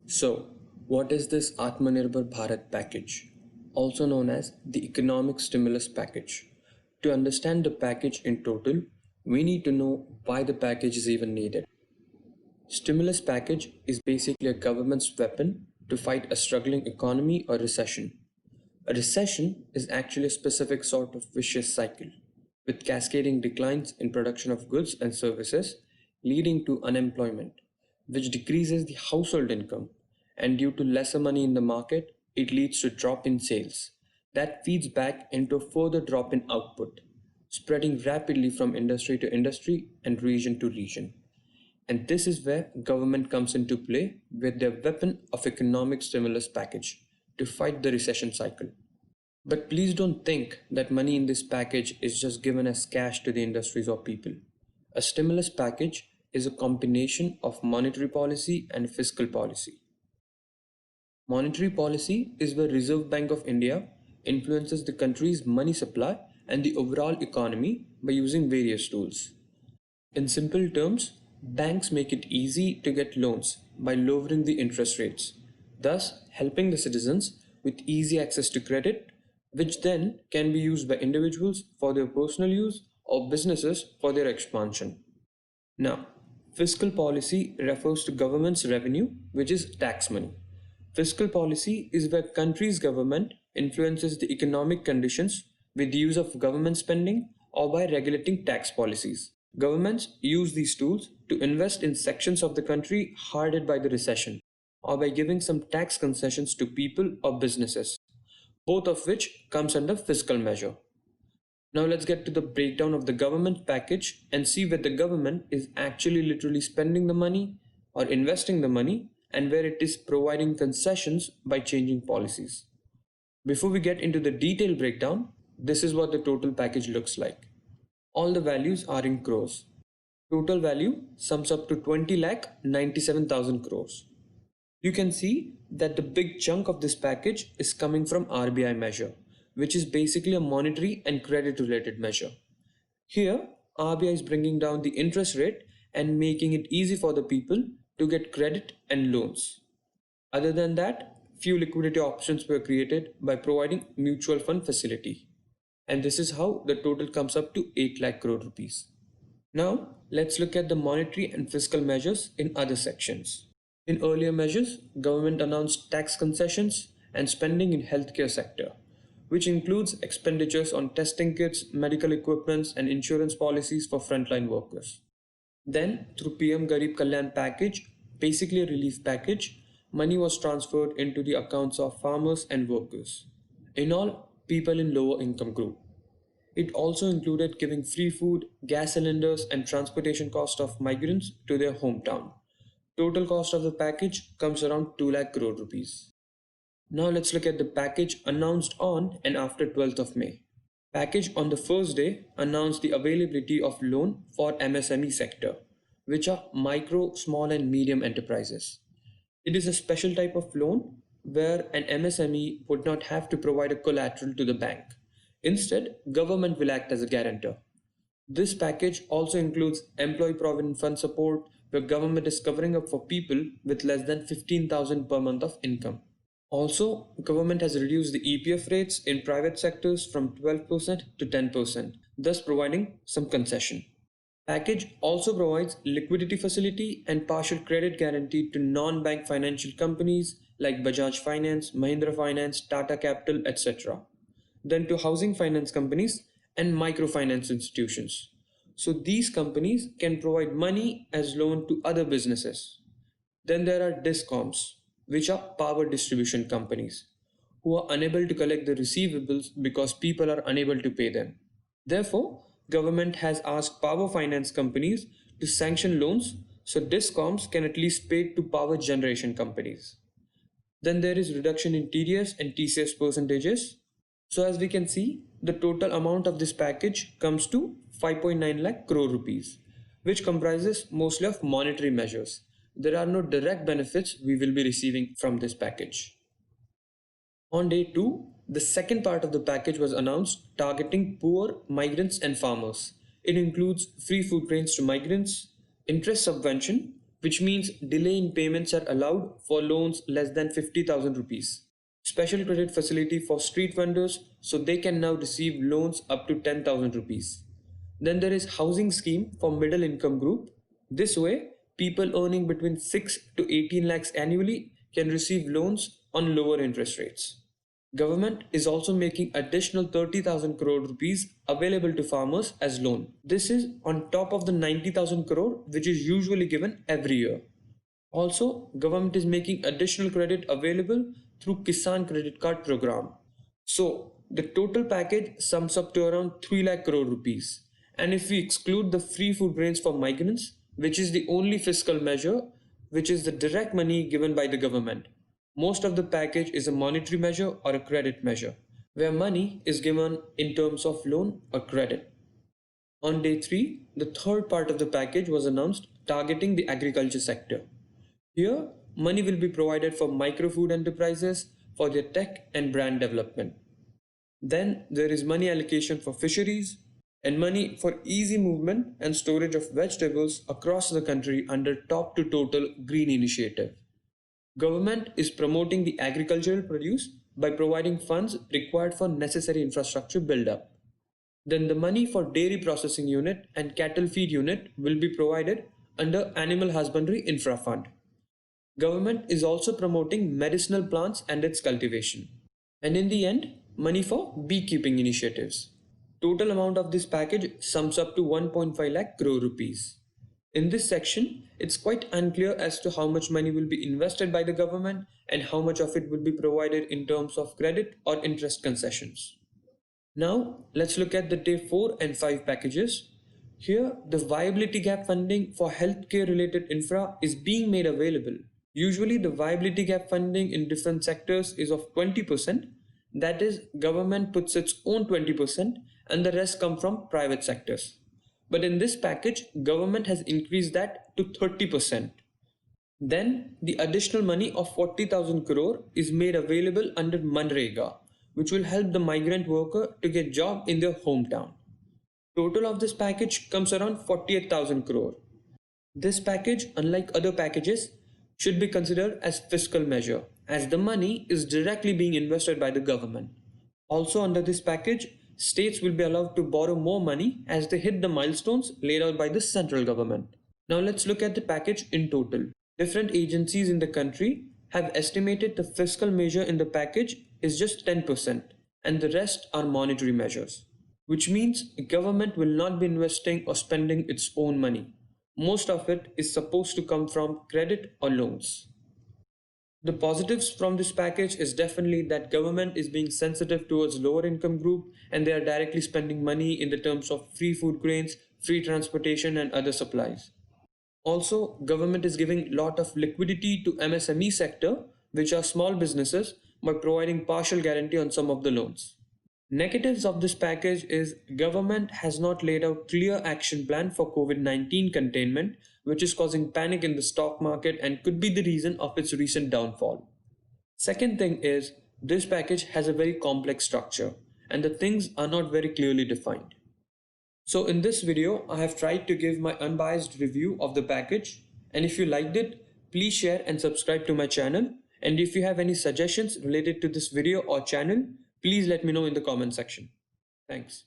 So, what is this Aatmanirbhar Bharat package, also known as the Economic Stimulus Package? To understand the package in total, we need to know why the package is even needed. Stimulus package is basically a government's weapon to fight a struggling economy or recession. A recession is actually a specific sort of vicious cycle, with cascading declines in production of goods and services leading to unemployment, which decreases the household income, and due to lesser money in the market, it leads to drop in sales. That feeds back into a further drop in output, spreading rapidly from industry to industry and region to region. And this is where government comes into play with their weapon of economic stimulus package to fight the recession cycle. But please don't think that money in this package is just given as cash to the industries or people. A stimulus package is a combination of monetary policy and fiscal policy. Monetary policy is where Reserve Bank of India influences the country's money supply and the overall economy by using various tools. In simple terms, banks make it easy to get loans by lowering the interest rates, thus helping the citizens with easy access to credit, which then can be used by individuals for their personal use or businesses for their expansion. Now, fiscal policy refers to government's revenue, which is tax money. Fiscal policy is where country's government influences the economic conditions with the use of government spending or by regulating tax policies. Governments use these tools to invest in sections of the country hard hit by the recession or by giving some tax concessions to people or businesses, both of which comes under fiscal measure. Now let's get to the breakdown of the government package and see where the government is actually literally spending the money or investing the money and where it is providing concessions by changing policies. Before we get into the detailed breakdown, this is what the total package looks like. All the values are in crores. Total value sums up to 20 lakh 97,000 crores. You can see that the big chunk of this package is coming from RBI measure, which is basically a monetary and credit related measure. Here, RBI is bringing down the interest rate and making it easy for the people to get credit and loans. Other than that, few liquidity options were created by providing mutual fund facility. And this is how the total comes up to 8 lakh crore rupees. Now, let's look at the monetary and fiscal measures in other sections. In earlier measures, government announced tax concessions and spending in healthcare sector, which includes expenditures on testing kits, medical equipments, and insurance policies for frontline workers. Then, through PM Garib Kalyan package, basically a relief package, money was transferred into the accounts of farmers and workers. In all, people in lower income group. It also included giving free food, gas cylinders, and transportation cost of migrants to their hometown. Total cost of the package comes around 2 lakh crore rupees. Now let's look at the package announced on and after 12th of May. Package on the first day announced the availability of loan for MSME sector, which are micro, small and medium enterprises. It is a special type of loan where an MSME would not have to provide a collateral to the bank. Instead, government will act as a guarantor. This package also includes employee provident fund support where government is covering up for people with less than 15,000 per month of income. Also, government has reduced the EPF rates in private sectors from 12% to 10%, thus providing some concession. Package also provides liquidity facility and partial credit guarantee to non-bank financial companies like Bajaj Finance, Mahindra Finance, Tata Capital, etc. Then to housing finance companies and microfinance institutions. So these companies can provide money as loan to other businesses. Then there are DISCOMs, which are power distribution companies, who are unable to collect the receivables because people are unable to pay them. Therefore, government has asked power finance companies to sanction loans so DISCOMs can at least pay to power generation companies. Then there is reduction in TDS and TCS percentages. So as we can see, the total amount of this package comes to 5.9 lakh crore rupees, which comprises mostly of monetary measures. There are no direct benefits we will be receiving from this package. On day 2, the second part of the package was announced targeting poor migrants and farmers. It includes free food grains to migrants, interest subvention, which means delay in payments are allowed for loans less than 50,000 rupees. Special credit facility for street vendors, so they can now receive loans up to 10,000 rupees. Then there is housing scheme for middle income group. This way, people earning between 6 to 18 lakhs annually can receive loans on lower interest rates. Government is also making additional 30,000 crore rupees available to farmers as loan. This is on top of the 90,000 crore which is usually given every year. Also, government is making additional credit available through Kisan Credit Card program. So, the total package sums up to around 3 lakh crore rupees. And if we exclude the free food grains for migrants, which is the only fiscal measure, which is the direct money given by the government, most of the package is a monetary measure or a credit measure, where money is given in terms of loan or credit. On day 3, the third part of the package was announced, targeting the agriculture sector. Here, money will be provided for micro food enterprises for their tech and brand development. Then there is money allocation for fisheries and money for easy movement and storage of vegetables across the country under Top to Total Green Initiative. Government is promoting the agricultural produce by providing funds required for necessary infrastructure build-up. Then the money for dairy processing unit and cattle feed unit will be provided under Animal Husbandry Infra Fund. Government is also promoting medicinal plants and its cultivation. And in the end, money for beekeeping initiatives. Total amount of this package sums up to 1.5 lakh crore rupees. In this section, it's quite unclear as to how much money will be invested by the government and how much of it will be provided in terms of credit or interest concessions. Now, let's look at the day 4 and 5 packages. Here, the viability gap funding for healthcare related infra is being made available. Usually, the viability gap funding in different sectors is of 20%. That is, government puts its own 20% and the rest come from private sectors. But in this package, government has increased that to 30%. Then the additional money of 40,000 crore is made available under Manrega, which will help the migrant worker to get job in their hometown. Total of this package comes around 48,000 crore. This package, unlike other packages, should be considered as fiscal measure, as the money is directly being invested by the government. Also under this package, states will be allowed to borrow more money as they hit the milestones laid out by the central government. Now let's look at the package in total. Different agencies in the country have estimated the fiscal measure in the package is just 10% and the rest are monetary measures, which means the government will not be investing or spending its own money. Most of it is supposed to come from credit or loans. The positives from this package is definitely that government is being sensitive towards lower income group and they are directly spending money in the terms of free food grains, free transportation and other supplies. Also, government is giving lot of liquidity to MSME sector, which are small businesses, by providing partial guarantee on some of the loans. Negatives of this package is government has not laid out clear action plan for COVID-19 containment, which is causing panic in the stock market and could be the reason of its recent downfall. Second thing is, this package has a very complex structure and the things are not very clearly defined. So in this video, I have tried to give my unbiased review of the package, and if you liked it, please share and subscribe to my channel. And if you have any suggestions related to this video or channel, please let me know in the comment section. Thanks.